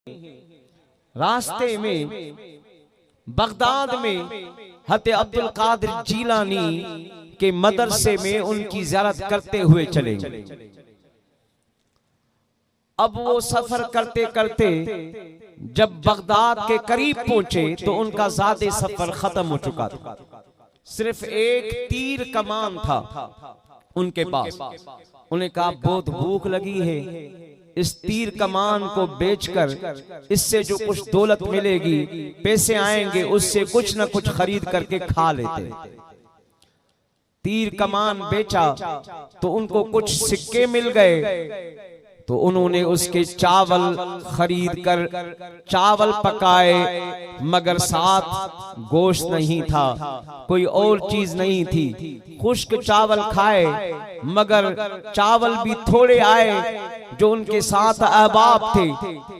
रास्ते में बगदाद में हज़रत अब्दुल कादिर जीलानी के मदरसे में उनकी ज़ियारत करते हुए चले। अब वो सफर करते करते जब बगदाद के करीब पहुंचे तो उनका ज़्यादा सफर खत्म हो चुका था। सिर्फ एक तीर कमान था उनके पास। उन्हें कहा बहुत भूख लगी है, इस तीर कमान को बेचकर इससे जो कुछ दौलत मिलेगी, पैसे आएंगे, उससे कुछ न कुछ खरीद करके खा लेते। तीर कमान बेचा तो उनको कुछ सिक्के मिल गए, तो उन्होंने उसके चावल खरीद कर चावल पकाए, मगर साथ गोश्त नहीं था, कोई और चीज नहीं थी। खुश्क चावल खाए, मगर चावल भी थोड़े आए। जो उनके साथ अहबाब थे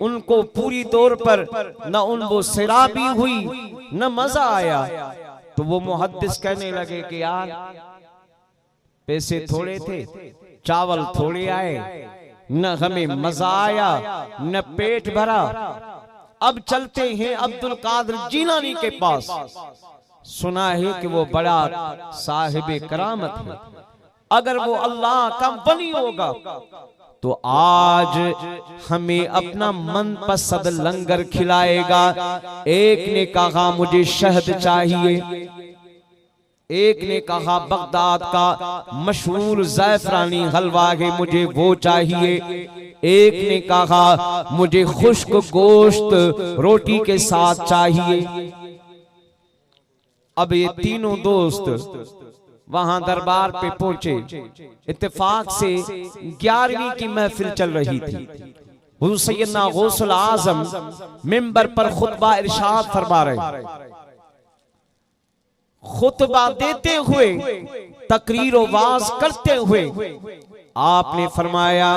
उनको पूरी तौर पर न उनको सिराबी हुई न मजा आया। तो वो मुहद्दिस कहने लगे कि यार पैसे थोड़े थे, चावल थोड़े आए, न हमें मजा आया न पेट भरा। अब चलते हैं अब्दुल कादिर जीलानी के पास। सुना है कि वो बड़ा साहिब करामत है, अगर वो अल्लाह का वली होगा तो आज हमें अपना मनपसंद लंगर खिलाएगा। एक ने कहा मुझे शहद चाहिए, एक ने कहा बगदाद का मशहूर ज़ैफ़रानी हलवा है मुझे वो चाहिए, एक ने कहा मुझे खुश्क गोश्त रोटी के साथ चाहिए। अब ये तीनों दोस्त वहां दरबार पे पहुंचे। इत्तेफाक से 11वीं की महफिल चल रही थी। हुज़ूर सैयदना गौसुल आज़म मिंबर पर खुतबा इरशाद फरमा रहे। खुतबा देते हुए, तकरीर व वाज करते हुए आपने फरमाया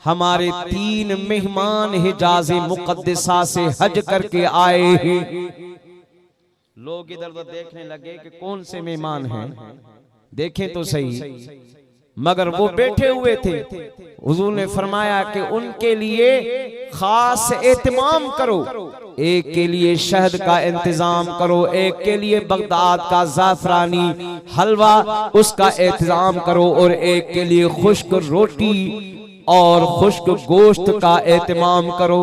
हमारे 3 मेहमान हिजाज़ मुक़द्दसा से हज करके आए हैं। लोग इधर उधर देखने लगे कि कौन से मेहमान हैं, देखें तो सही, मगर वो बैठे हुए थे। हुजूर ने फरमाया कि उनके लिए खास एहतमाम करो, एक के लिए शहद का इंतजाम करो, एक के लिए बगदाद का ज़ाफ़रानी हलवा उसका एहतजाम करो, और एक के लिए खुश्क रोटी और खुश्क गोश्त का एहतमाम करो।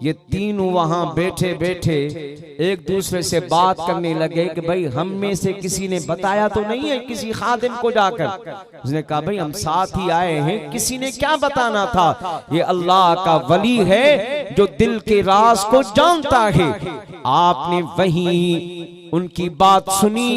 ये तीनों वहां बैठे बैठे एक दूसरे से बात करने लगे कि भाई हम में से किसी ने बताया तो नहीं है किसी खादिम को जाकर। उसने कहा भाई हम साथ ही आए हैं, किसी ने क्या बताना था, ये अल्लाह का वली है जो दिल के राज को जानता है। आपने वहीं उनकी बात सुनी।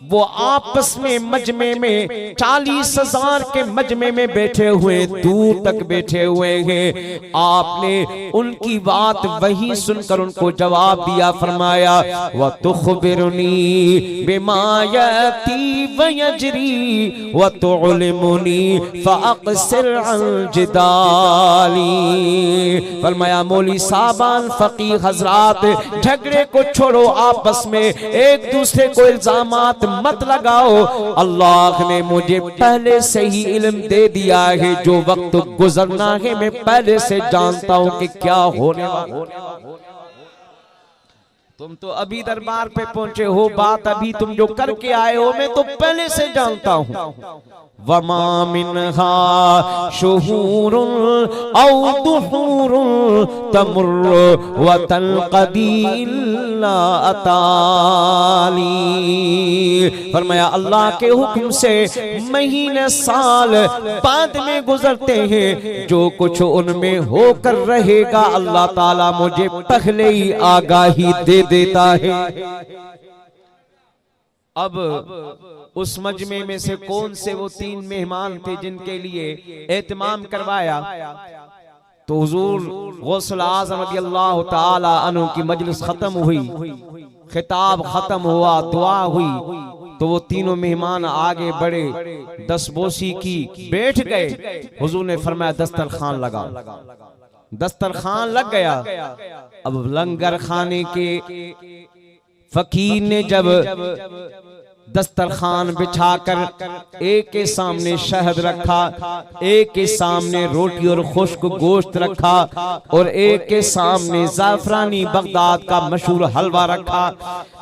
वो आपस में मजमे में 40,000 के मजमे में बैठे हुए, दूर तक बैठे हुए हैं। आपने उनकी बात वही सुनकर उनको जवाब दिया, फरमाया व तुखबिरनी बिमा यती व यजरी व तुअल्लिमुनी फअक़सिर अन जिदाली। फरमाया मौली साहबान, फकीह हजरात, झगड़े को छोड़ो, आपस में एक दूसरे को इल्जामात मत लगाओ। अल्लाह ने मुझे पहले से ही इल्म दे दिया है, जो वक्त गुजरना है मैं पहले से जानता हूं कि क्या होने वाला। तुम तो अभी दरबार पे पहुंचे हो, बात अभी तुम जो करके आए हो मैं तो पहले से जानता हूं। वमा मिनहा शुहूरुन औ दुहूरुन तमुर्रु व तनक़दी इल्ला अताली। फरमाया अल्लाह के हुक्म से महीने साल बाद में गुजरते हैं, जो कुछ उनमें होकर रहेगा अल्लाह ताला मुझे पहले ही आगाही दे देता है। अब उस मजमे में से कौन से वो 3 मेहमान थे जिनके लिए एहतमाम करवाया? तो हुजूर गौसुल आज़म रज़ियल्लाहु ताला अन्हु की मजलिस खत्म हुई, खिताब खत्म हुआ, दुआ हुई, तो वो तीनों मेहमान आगे बढ़े, दस्तबोसी की, बैठ गए। हुजूर ने फरमाया दस्तरखान लगाओ। दस्तरखान लग गया। अब लंगर खाने के फकीर ने जब दस्तरखान बिछाकर एक के सामने शहद रखा, एक के सामने रोटी और खुश्क गोश्त रखा और एक के सामने जाफरानी बगदाद का मशहूर हलवा रखा।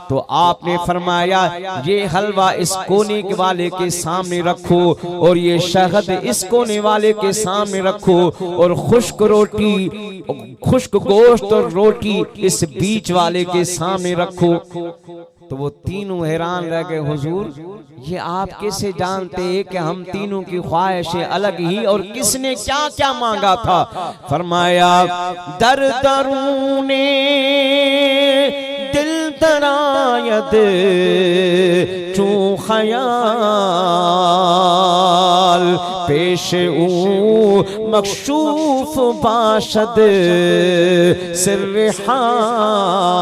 तो आपने फरमाया ये हलवा इस कोने के वाले के सामने रखो और ये शहद इस कोने वाले के सामने रखो और खुश्क रोटी, खुश्क गोश्त और रोटी इस बीच वाले के सामने रखो। तो वो तीनों हैरान रह गए, हुजूर ये आप कैसे जानते हैं कि हम तीनों की ख्वाहिशें अलग ही और किसने क्या क्या मांगा था? फरमाया दर दरूने दिल दरायद चू खयाल पेश ऊ मकशूफ बाशद सिर्र हाल।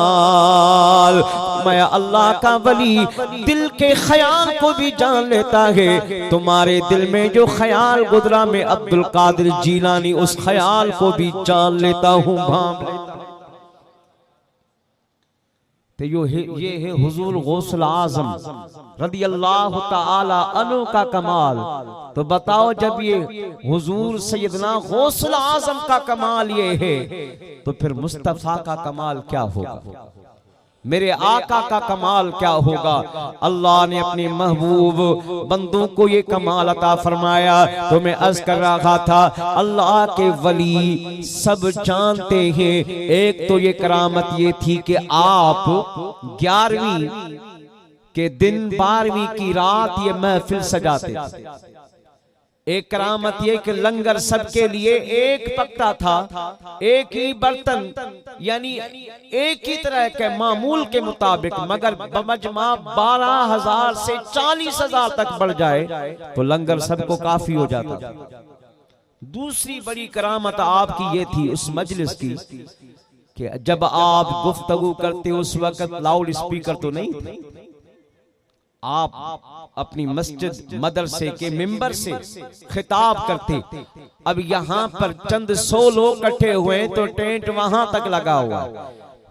मैं अल्लाह का वली दिल के ख्याल को भी जान लेता है। तुम्हारे दिल में जो ख्याल गुजरा मैं अब्दुल कादिर जीलानी उस ख्याल को भी जान लेता हूँ, भांप लेता हूँ। तो ये है हुजूर गौसुल आजम रदियल्लाहु ताला अन्हु का कमाल। तो बताओ जब ये हुजूर सैयदना गौसुल आजम का कमाल ये है तो फिर मुस्तफा का कमाल क्या होगा, मेरे आका का कमाल क्या होगा? अल्लाह ने अपने महबूब बंदों को ये कमाल अता फरमाया। तो मैं अर्ज कर रहा था अल्लाह के वली सब जानते हैं। एक तो ये करामत ये थी कि आप 11वीं के दिन 12वीं की रात ये महफिल सजाते। एक करामत ये कि लंगर सबके लिए एक पकता था, एक ही बर्तन, यानी एक ही तरह के मामूल के मुताबिक, मगर बमजमा 12,000 से 40,000 तक बढ़ जाए तो लंगर सबको काफी हो जाता। दूसरी बड़ी करामत आपकी ये थी उस मजलिस की कि जब आप गुफ्तगू करते उस वक्त लाउड स्पीकर तो नहीं थे, आप अपनी मस्जिद मदरसे के मिंबर से खिताब करते। अब यहाँ पर चंद 100 लोग इकट्ठे हुए तो टेंट वहां तक लगा हुआ,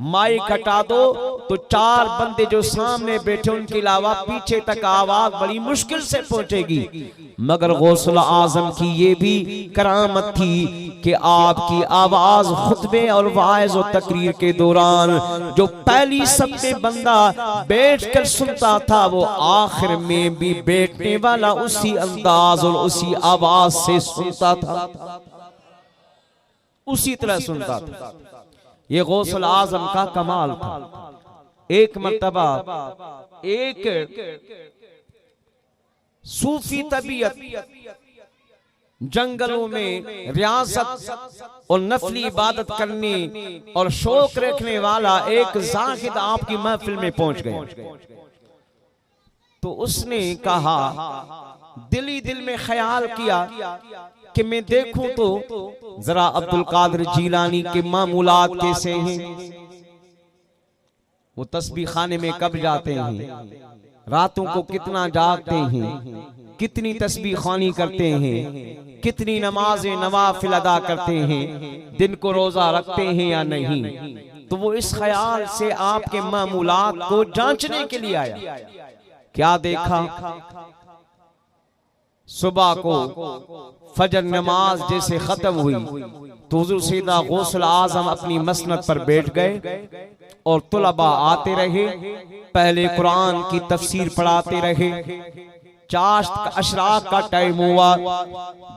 माइक हटा दो तो 4 बंदे जो सामने बैठे उनके अलावा पीछे तक आवाज बड़ी मुश्किल से पहुंचेगी। मगर गौसुल आजम की ये भी करामत थी कि आपकी आवाज खुतबे और वाइज और तकरीर के दौरान जो पहली सबसे बंदा बैठकर सुनता था वो आखिर में भी बैठने वाला उसी अंदाज और उसी आवाज से सुनता था, उसी तरह सुनता था। ये गौसुल आजम का कमाल था। एक मर्तबा एक सूफी तबीयत जंगलों में रियासत और नफली इबादत करने और शौक रखने वाला एक जाहिद आपकी महफिल में पहुंच गए। तो उसने कहा, दिल ही दिल में ख्याल किया कि मैं देखूं तो जरा अब्दुल कादिर जीलानी के मामूलात कैसे हैं, वो तस्बीह खाने में कब जाते हैं, रातों को कितना जागते हैं, कितनी तस्बीह खानी करते हैं, कितनी नमाजें नवाफिल अदा करते हैं, दिन को रोजा रखते हैं या नहीं। तो वो इस ख्याल से आपके मामूलात को जांचने के लिए आया। क्या देखा, सुबह को फजर नमाज जैसे खत्म हुई तो हुजूर सीधा गौसुल आजम अपनी मसनद पर बैठ गए और तुलबा आते रहे, पहले कुरान की तफसीर पढ़ाते रहे। चाश्त अशराक का टाइम हुआ,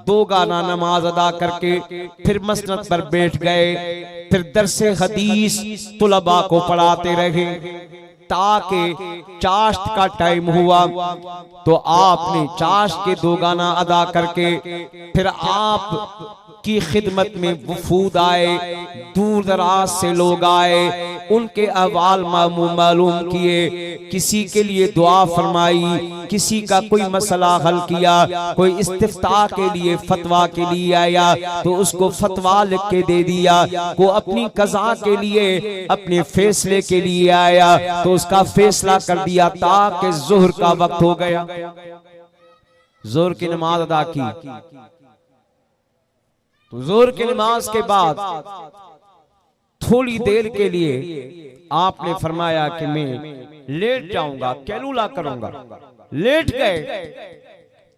2 गाना नमाज अदा करके फिर मसनद पर बैठ गए, फिर दरसे हदीस तुलबा को पढ़ाते रहे ताकि चाश्त का टाइम हुआ। तो आपने चाश्त के 2 गाना अदा करके फिर आप की खिदमत में वफूद आए, दूर दराज से लोग आए, उनके अहवाल मालूम किए, किसी के लिए दुआ फरमाई, किसी का कोई मसला हल किया, कोई इस्तिफ्ता के लिए फतवा के लिए आया तो उसको फतवा लिख के दे दिया, को अपनी कज़ा के लिए अपने फैसले के लिए आया तो उसका फैसला कर दिया ताकि ज़ुहर का वक्त हो गया, ज़ुहर की नमाज अदा की। तो ज़ुहर की नमाज के बाद थोड़ी देर के लिए आपने फरमाया कि मैं लेट जाऊंगा, कैलूला करूंगा। लेट गए,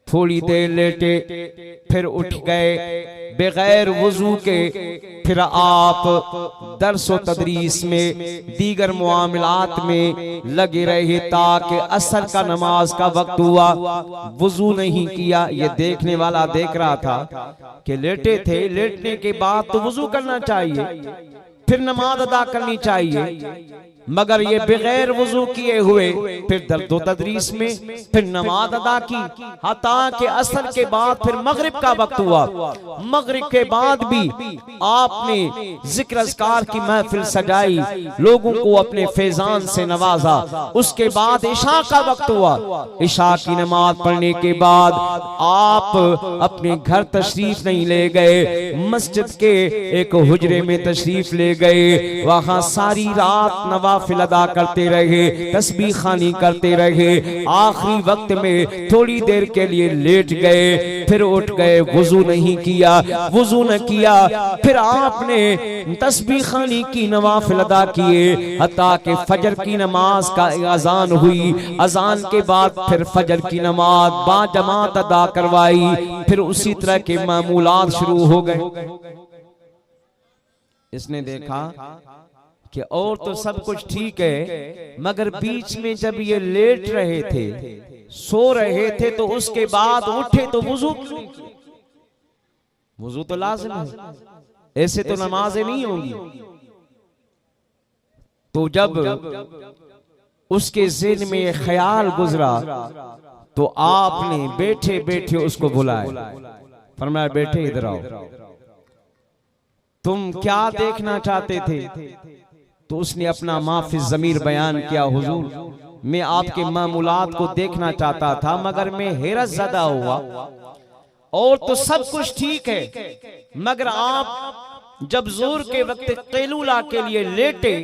थोड़ी देर लेटे, फिर उठ गए बगैर वजू के। फिर आप दर्स व तदरीस में दीगर मुआमलात में लगे रहे ताकि असर का नमाज का वक्त हुआ, वजू नहीं किया। ये देखने वाला देख रहा था कि लेटे थे, लेटने के बाद तो वजू करना चाहिए, फिर नमाज अदा करनी चाहिए, मगर ये बगैर वजू किए हुए फिर दर्द व तदरीस में फिर नमाज अदा की। हता के असर के बाद फिर मगरिब का वक्त हुआ, मगरिब के बाद भी आपने जिक्र अज़कार की महफिल सजाई, लोगों को अपने फैजान से नवाजा। उसके बाद इशा का वक्त हुआ, इशा की नमाज पढ़ने के बाद आप अपने घर तशरीफ नहीं ले गए, मस्जिद के एक हुजरे में तशरीफ ले गए, वहां सारी रात नवाफिल अदा करते रहे, तस्बीह खानी करते रहे। आखिरी वक्त में थोड़ी देर के लिए लेट गए, फिर उठ गए, वजू नहीं किया, वजू न किया, फिर आपने तस्बीह खानी की, नवाफिल अदा किए, हत्ता कि फजर की नमाज का अजान हुई। अजान के बाद फिर फजर की नमाज बाजमात अदा करवाई, फिर उसी तरह के मामूलात शुरू हो गए। इसने देखा कि और तो सब कुछ ठीक है, मगर बीच में जब ये लेट रहे थे, सो रहे थे, तो उसके बाद उठे तो वजू, वजू तो लाजिम है, ऐसे तो नमाजें नहीं होंगी। तो जब उसके ज़हन में ये ख्याल गुजरा तो आपने बैठे बैठे उसको बुलाया, फरमाया बेटे इधर आओ, तुम क्या देखना चाहते थे? तो उसने अपना माफी ज़मीर बयान किया, हुजूर मैं आपके मामूलात को देखना चाहता था, मगर मैं हैरत ज़दा हुआ, और तो सब कुछ ठीक है, मगर आप जब जोर के वक्त कैलूला के लिए लेटे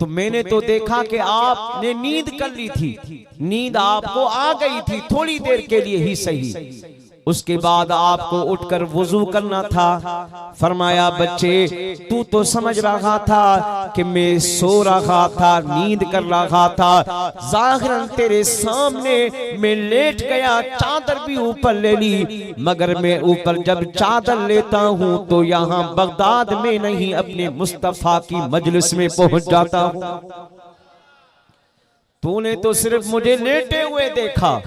तो मैंने तो देखा कि आपने नींद कर ली थी, नींद आपको आ गई थी थोड़ी देर के लिए ही सही, उसके बाद आपको उठकर वजू करना था। फरमाया बच्चे तू तो समझ रहा था कि मैं सो रहा था, नींद कर रहा था, ज़ाहिरन तेरे सामने मैं लेट गया, चादर भी ऊपर ले ली, मगर मैं ऊपर जब चादर लेता हूँ तो यहाँ बगदाद में नहीं अपने मुस्तफा की मजलिस में पहुंच जाता हूँ। तूने तो सिर्फ मुझे लेटे हुए देखा,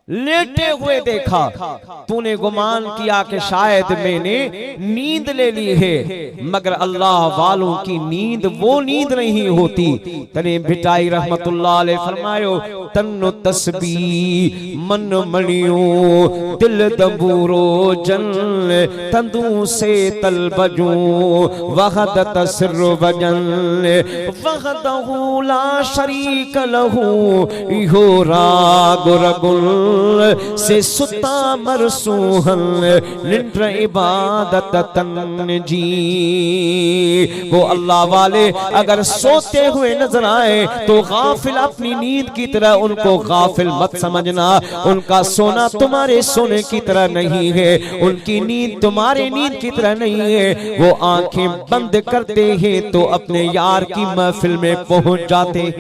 लेटे हुए देखा, तूने गुमान किया कि शायद मैंने नींद ले ली है, मगर अल्लाह वालों की नींद वो नींद नहीं होती। तने भिटाई रहमतुल्लाह अलैह फरमायो, तन्नो तस्बी मन मणियो दिल दबूरो जन तंदू से तलबजू वहद तसर वजन वहदहु ला शरीक लहू इहो राग रगुल से सुता मरसूहन निंद्र इबादत तन जी। वो अल्लाह वाले अगर सोते हुए नजर आए तो गाफिल अपनी नींद की तरह उनको गाफिल मत समझना, उनका सोना तुम्हारे सोने की तरह नहीं है, उनकी नींद तुम्हारे नींद की तरह नहीं है। वो आंखें बंद करते हैं तो अपने यार की महफिल में पहुंच जाते हैं।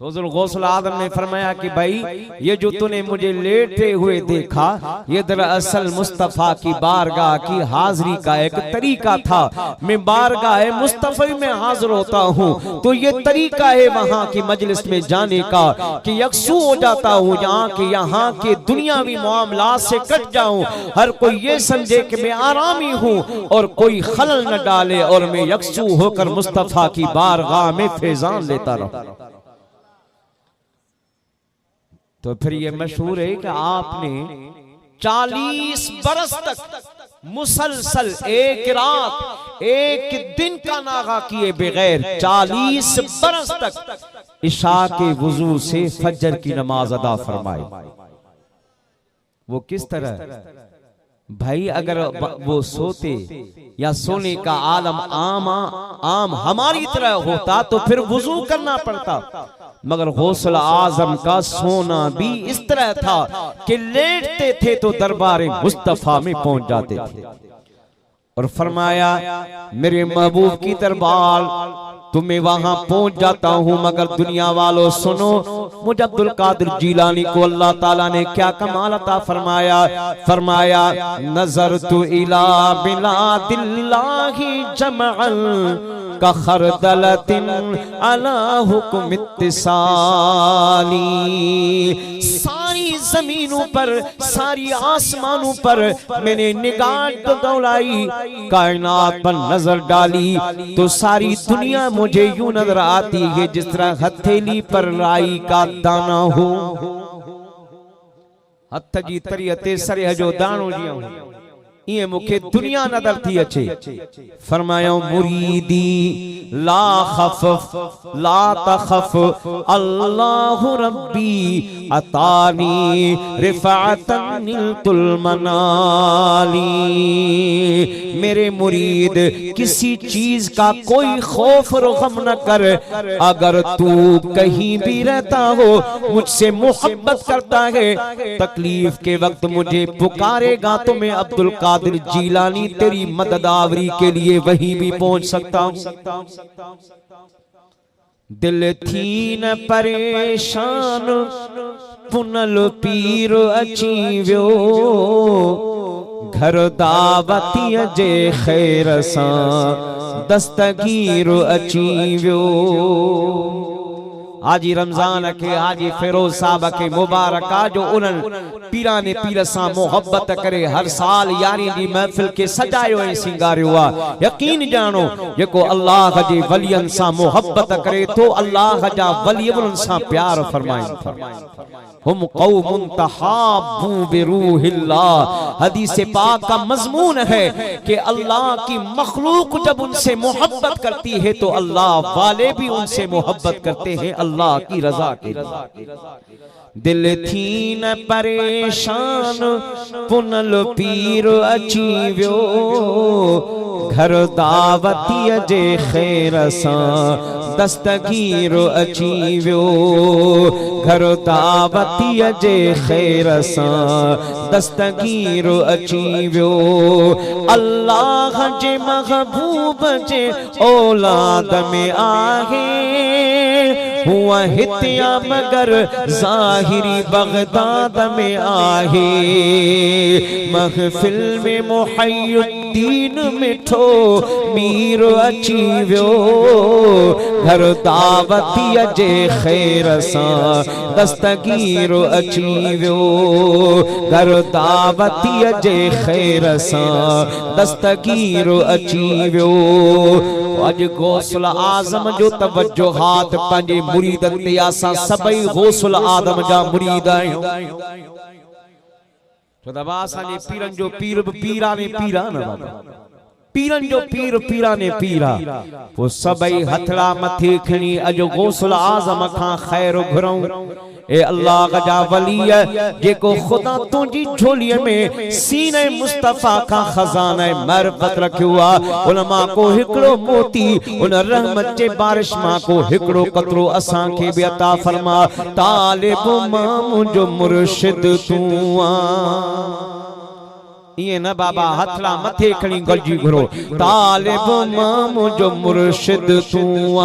तो हुज़ूर गौसुल आज़म ने फरमाया कि भाई ये जो तूने मुझे लेटे हुए देखा, ये दरअसल मुस्तफ़ा की बारगाह की हाजिरी का एक तरीका था। मैं बारगाह मुस्तफ़ा में हाजिर होता हूँ तो ये तरीका है वहाँ की मजलिस में जाने का कि यकसू हो जाता हूँ, यहाँ के दुनियावी मामलात से कट जाऊँ, हर कोई ये समझे कि मैं आरामी हूँ और कोई खलल न डाले, और मैं यकसू होकर मुस्तफ़ा की बारगाह में फैजान लेता रहूँ। तो फिर ये मशहूर है कि आपने 40 बरस तक मुसलसल एक रात एक दिन का नागा किए बगैर 40 बरस तक इशा के वुजू से फजर की नमाज अदा फरमाई। वो किस तरह भाई, अगर वो सोते या सोने का आलम आम हमारी तरह होता तो फिर वुजू करना पड़ता, मगर गौसल आजम का सोना भी इस तरह था कि लेटते थे तो दरबारे मुस्तफा में पहुंच जाते थे। और फरमाया मेरे महबूब की दरबार तुम्हें वहां पहुंच जाता हूं, मगर दुनिया वालों सुनो, मुझे अब्दुल कादिर जीलानी को अल्लाह ताला ने क्या कमाल अता फरमाया। फरमाया नजर तु इला बिलादिल्लाहि जमअल का खरदलतिन अला हुक्म इत्तिसाली। सारी जमीनों पर, सारी आसमानों पर मैंने निगाह दौड़ाई, कायनात पर नजर डाली तो सारी दुनिया मुझे यूं नजर आती है जिस तरह हथेली पर राई का दाना हो। हथ जी तरियते सरे जो दानो जियो ये मुखे दुनिया नजर थी अचे। फरमाया मुरीदी ला खफ ला तखफ अल्लाहु रब्बी अतानी रिफअतन निलतुल मनाली। मेरे मुरीद किसी चीज का कोई खौफ और गम न कर, अगर तू कहीं भी रहता हो, मुझसे मोहब्बत करता है, तकलीफ के वक्त मुझे पुकारेगा तो मैं अब्दुल कादिर जीलानी तेरी मददावरी के लिए वहीं भी पहुंच सकता हूं। दिल थी न परेशान पुनल पीर अची व्यो, घर दावती जे खैर सां दस्तगीर अची व्यो। हाजी रमजान के हाजी फिरोज साहब के मुबारका जो उन पीरा ने पीर सां मोहब्बत करे हर साल यारी दी महफिल के सजायो ऐं सिंगारियो आ। यकीन जानो जेको अल्लाह जे वलियन सां मोहब्बत करे तो अल्लाह जा वली उन सां प्यार फरमाइन। हम कौमुन तहाब्बू बिरूहिल्लाह। हदीस पाक का मजमून है कि अल्लाह की मखलूक जब उनसे मोहब्बत करती है तो अल्लाह वाले भी उनसे मोहब्बत करते हैं अल्लाह की रजा के लिए। दिल थी न परेशान पुनल पीर अची व्यो, घर दावती जे खैर सां दस्तगीर अची व्यो, घर दावती जे खैर सां दस्तगीर अची व्यो। अल्लाह जे महबूब जे औलाद में आहे, हुआ हित्या मगर ज़ाहिरी बगदाद में आहे। महफिल में मुहय्युद्दीन मिठो मीर अची व्यो, घर दावती जे खैर सां दस्तगीर अची व्यो, घर दावती जे खैर सां दस्तगीर अची व्यो। अज गौसल आजम जो तवज्जो हाथ पंजे मुरीदन ते आसा सबई गौसल आदम जा मुरीद आहियूं। तो दबा असांजे पीरन जो पीर पीरा ने पीरा न बाबा, पीरन जो पीर पीरा ने पीरा। वो सबई हथड़ा मथे खणी अज गौसल आजम खां खैर घुरऊं। ए अल्लाह जा वली जेको खुदा तुंजी झोली में सीने मुस्तफा का खजाना मरफत रखियो आ। उलमा को हिकड़ो मोती उन रहमत जे बारिश मां को हिकड़ो कतरो असां के भी अता फरमा। तालिब मां जो मुर्शिद तू आ। ये न बाबा हथड़ा मथे खणी गलजी घुरो। तालिब मां जो मुर्शिद तू आ,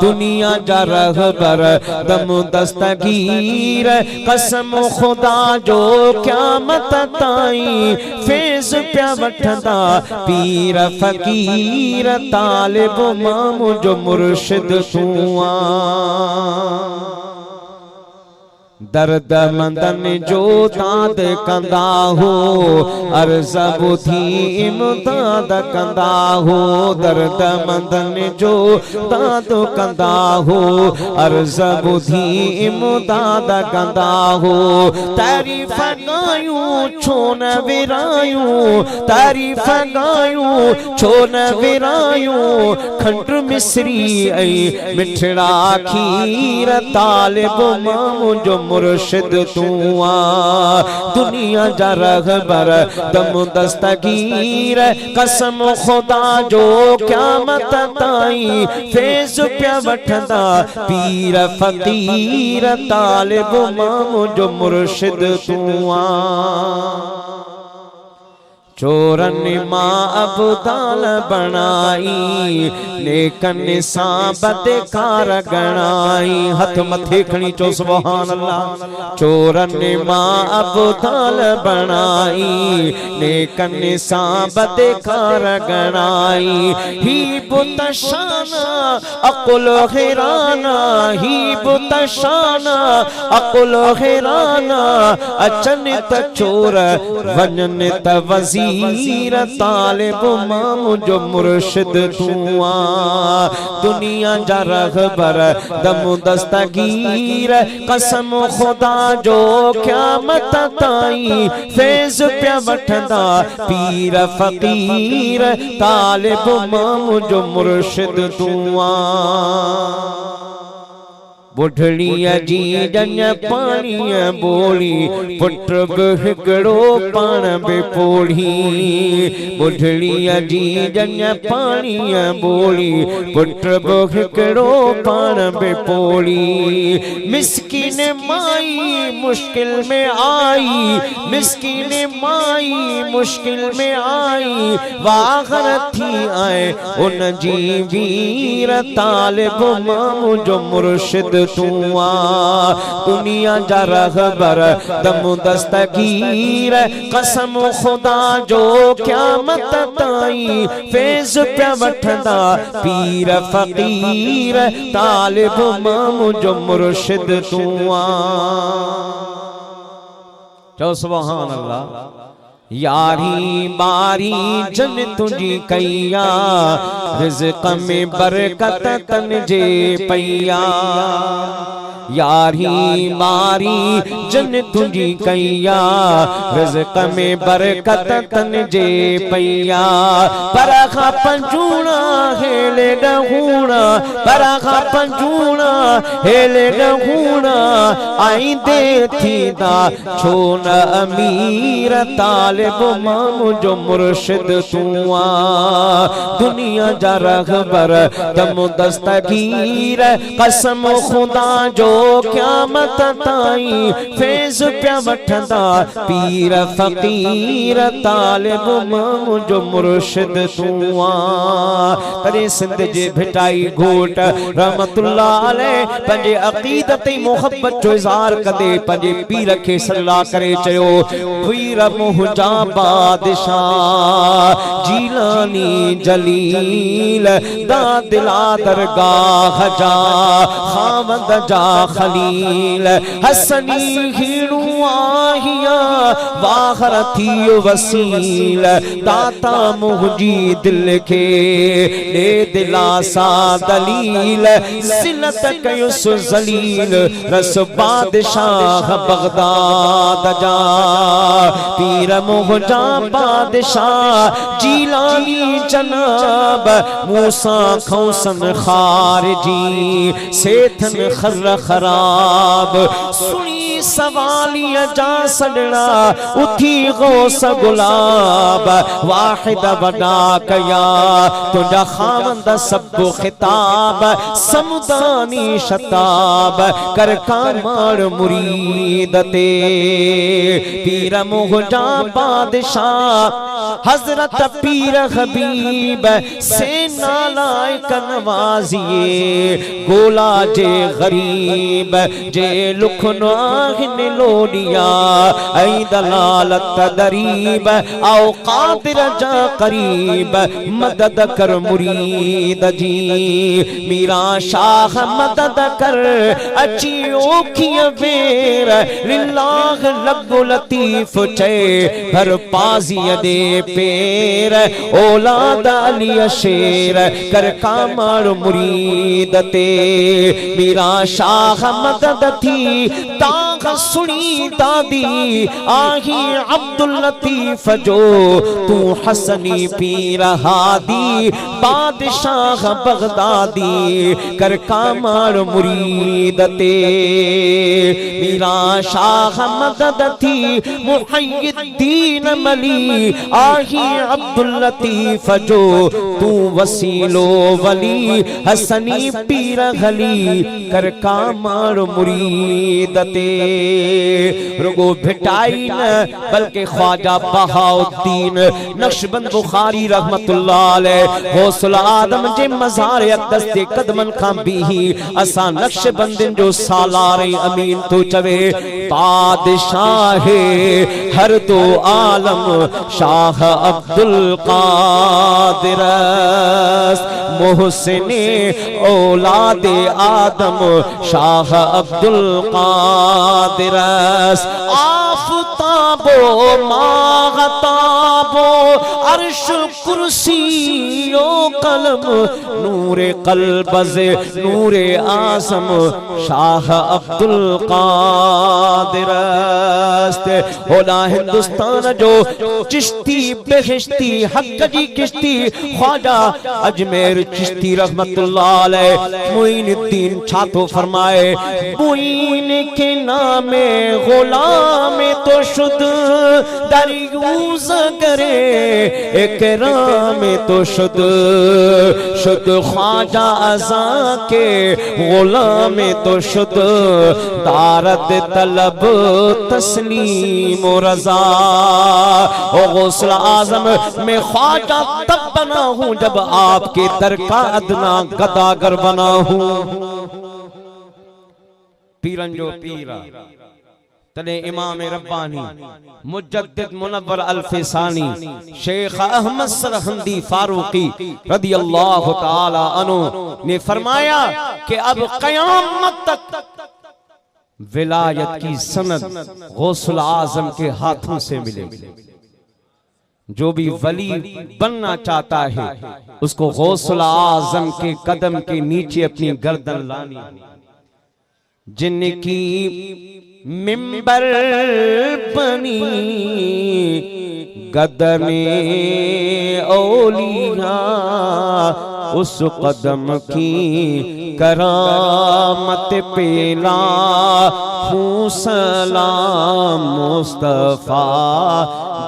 दुनिया जा रहबर दम दस्तगीर, कसम खुदा जो क़यामत ताईं फैज़ प्या वठंदा पीर फकीर। तालिब मां जो मुर्शिद तू आ, दर्द मंदन जो दाद कंदा हो, अर्ज़ बुधी इमदाद कंदा हो। दर्द मंदन जो दाद कंदा हो, अर्ज़ बुधी इमदाद कंदा हो। तारीफ़ गायूं छो न विरायूं, तारीफ़ गायूं छो न विरायूं। खंड मिसरी ऐं मिठड़ा खीर, तालिब मां जो मुर्शिद तू आ। दुनिया जा रहबर दम दस्तगीर, कसम खुदा जो क़यामत ताईं फैज़ प्या वठंदा पीर फकीर। तालिब मां जो मुर्शिद तू आ। चोरन मां अबदाल बनाई नेकन सां बदकार गणाई। हथ मथे खणी चो सुभान अल्लाह। चोरन मां अबदाल बनाई नेकन सां बदकार गणाई। ही बुतशाना अकुल हैराना ही बुतशाना अकुल हैराना अचन त चोर वञन त वज़ीर तालिब मां मुझो मुर्शिद तू आ। दुनिया जा रहबर दम दस्तगीर कसम खुदा जो क़यामत ताईं फैज़ पिया वठंदा पीर फ़कीर तालिब मां मुझो मुर्शिद तू आ। बुढ़ड़ीअ जी ॼञ पाणीअ बोली पुट बि हिकिड़ो पाण बि पोढ़ी। बुढ़ड़ीअ जी ॼञ पाणीअ बोली पुट बि हिकिड़ो पाण बि पोढ़ी। मिस्कीन माई मुश्किल में आई मिस्कीन माई मुश्किल में आई वागर थी आए उन जी वीर तालिब मां मुझो मुर्शिद तू आ। दुनिया जा रहबर दम दस्तगीर कसम खुदा जो क़यामत ताईं फैज़ पिया वठंदा पीर फ़कीर तालिब मां मुझो मुर्शिद तू आ। चो सुभान अल्लाह। यारी बारी जन तुझी कैया रिज़्क़ में बरकत तन जे पैया। यारी बारी जन तुझी कैया रिज़्क़ में बरकत तन जे पैया। परखा पंजूणा हेले डहूणा परखा पंजूणा हेले डहूणा आईंदे थींदा छो न अमीर तालिब मां मुझो मुर्शिद तू आ। दुनिया जा रहबर दम दस्तगीर कसम खुदा जो क़यामत ताईं फैज़ पिया वठंदा पीर फ़कीर तालिब मां मुझो मुर्शिद तू आ। तॾहिं सिंध जे भिटाई घोट रहमतुल्लाह अलैह पंहिंजे अक़ीदत ऐं मोहब्बत जो इज़हार कंदे पंहिंजे पीर खे सलाह करे चयो पीर मुंहिंजा बादशाह जीलानी जलील दादिला दरगाह जा खावंद जा खलील हसनी हीणू आहिया वाहर थियो वसील दाता मुंहिंजी दिल खे दे दिलासा दलील सिलत कयुस जलील रस बादशाह बगदाद जा पीर मुंहिंजा बादशाह जीलानी जनाब मूसा खौसन खारजी सेठन खर खराब सुनी सवालिया जा सड़ना उठी गौस गुलाब वाहिद वडा कया तुझा खावंद सब खिताब समुदानी शताब कर कामार मुरीद ते पीर मुंहिंजा बादशाह हजरत पीर हबीब से नालायक नवाजिए गोला जे गरीब जे लुखनो आहिन लोडिया ऐं दलालत दरीब आओ कादिर जा करीब मदद कर मुरीद जी मीरा शाह मदद कर अची ओखिय वेर लिल्लाह लब्बु लतीफ चे भर पाज़ीअ दे पेर औलाद अली शेर कर कामर मुरीद ते मीरा शाह मदद थी ताग सुनी दादी आही अब्दुल लतीफ जो तू हसनी पीर हादी बादशाह बगदादी कर कामर मुरीद ते मीरा शाह मदद थी मुहय्यिद्दीन मली आही अब्दुल लतीफ जो तू वसीलो वली हसनी पीर गली कर कामर मुरीदते रुगो भिटाई न बल्कि ख्वाजा बहाउद्दीन नक्शबंद बुखारी रहमतुल्लाह अलैह हौसला आदम जे मज़ार अक़दस ते कदमन खां बीही असा नक्शबंदिन जो सालार अमीन तो चवे बादशाह हर दो आलम शाह अब्दुल कादिर मोहसिने औलादे आदम शाह अब्दुल कादिर आफताबो मागताबो अर्श कुर्सी ओ कलम नूरे कल्बज़ नूरे आज़म शाह अब्दुल कादिर होला हिंदुस्तान जो चिश्ती बेहिश्ती हक जी किश्ती ख्वाजा अजमेर चिश्ती रहमतुल्लाह अलैह मुईनुद्दीन छातो फरमाए मुईन के नामे गुलाम तो शुद्ध दरियूज करे इकराम तो शुद्ध शुद्ध ख्वाजा अज़ा के गुलाम तो शुद्ध दारद तलब तस्लीम रज़ा ओ गौसुल आज़म मैं ख्वाजा तब बना हूँ जब आपके दर का अदना गदागर बना हूँ पीरन जो पीरा तले इमाम रब्बानी मुजद्दिद मुनव्वर अल-फ़िसानी शेख अहमद सरहंदी फारूकी रदी अल्लाह ताला अन्हु ने फरमाया कि अब क़यामत तक विलायत की सनद गौसुल आज़म के हाथों से मिलेगी। जो भी वली बनना चाहता है उसको गौसुल आज़म के कदम के नीचे अपनी गर्दन लानी। जिनकी मिंबर बनी कदमे औलिया उस कदम की करामत पेला सलाम मुस्तफा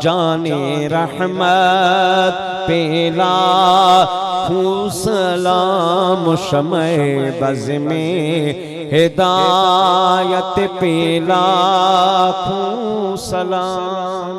जाने रहमत पेला सलाम शमए बज़ में हिदायत पेला सलाम।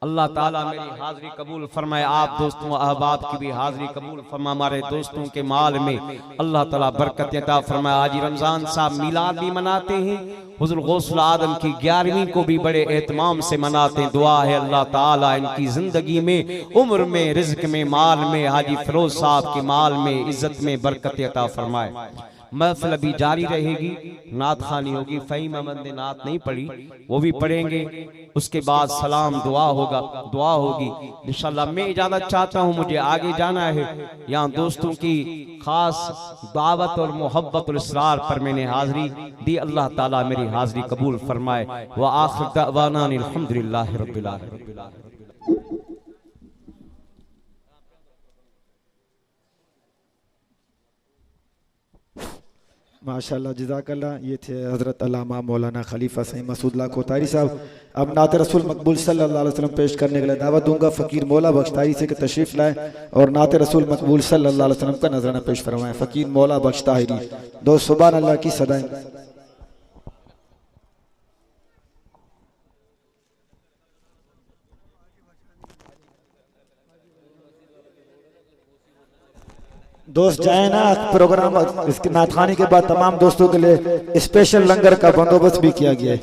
अल्लाह ताला मेरी हाज़री कबूल फरमाए, आप दोस्तों अहबाब की भी हाज़री कबूल फरमाए। हमारे दोस्तों के माल में अल्लाह ताला बरकत अता फरमाए। आज रमज़ान साहब मिलाद भी मनाते हैं, हुज़ूर गौसुल आदम की 11वीं को भी बड़े एहतमाम से मनाते हैं। दुआ है अल्लाह ताला इनकी ज़िंदगी में, उम्र में, रिज़्क़ में, माल में, हाजी फ़िरोज़ साहब के माल में, इज़्ज़त में बरकत अता फरमाए। महफ़िल अभी जारी रहेगी, नात खानी होगी। फ़हीम अहमद ने नात नहीं पढ़ी, वो भी पढ़ेंगे। उसके बाद सलाम दुआ होगा, दुआ होगी इंशाअल्लाह। मैं इजाज़त चाहता हूँ, मुझे आगे जाना है। यहाँ दोस्तों की खास दावत और मोहब्बत और इसरार पर मैंने हाज़री दी। अल्लाह ताला मेरी हाज़री कबूल फरमाए। व आखिर दअवाना अल्हम्दुलिल्लाहि रब्बिल आलमीन। माशाअल्लाह जज़ाकल्लाह। ये थे हज़रत अल्लामा मौलाना खलीफा सईद मसूद ला कोतारी साहब। अब नात रसूल मकबूल सल्लल्लाहु अलैहि वसल्लम पेश करने के लिए दावत दूंगा फ़कीर मौला बख्शतारी से कि तशरीफ़ लाए और नात रसूल मकबूल सल्लल्लाहु अलैहि वसल्लम का नजराना पेश फरमाएं। फ़कीर मौला बख्शतारी दो सुभान अल्लाह की सदाएं। दोस्त जाए ना, प्रोग्राम इसके नात खानी के बाद तमाम दोस्तों के लिए स्पेशल लंगर का बंदोबस्त भी किया गया है।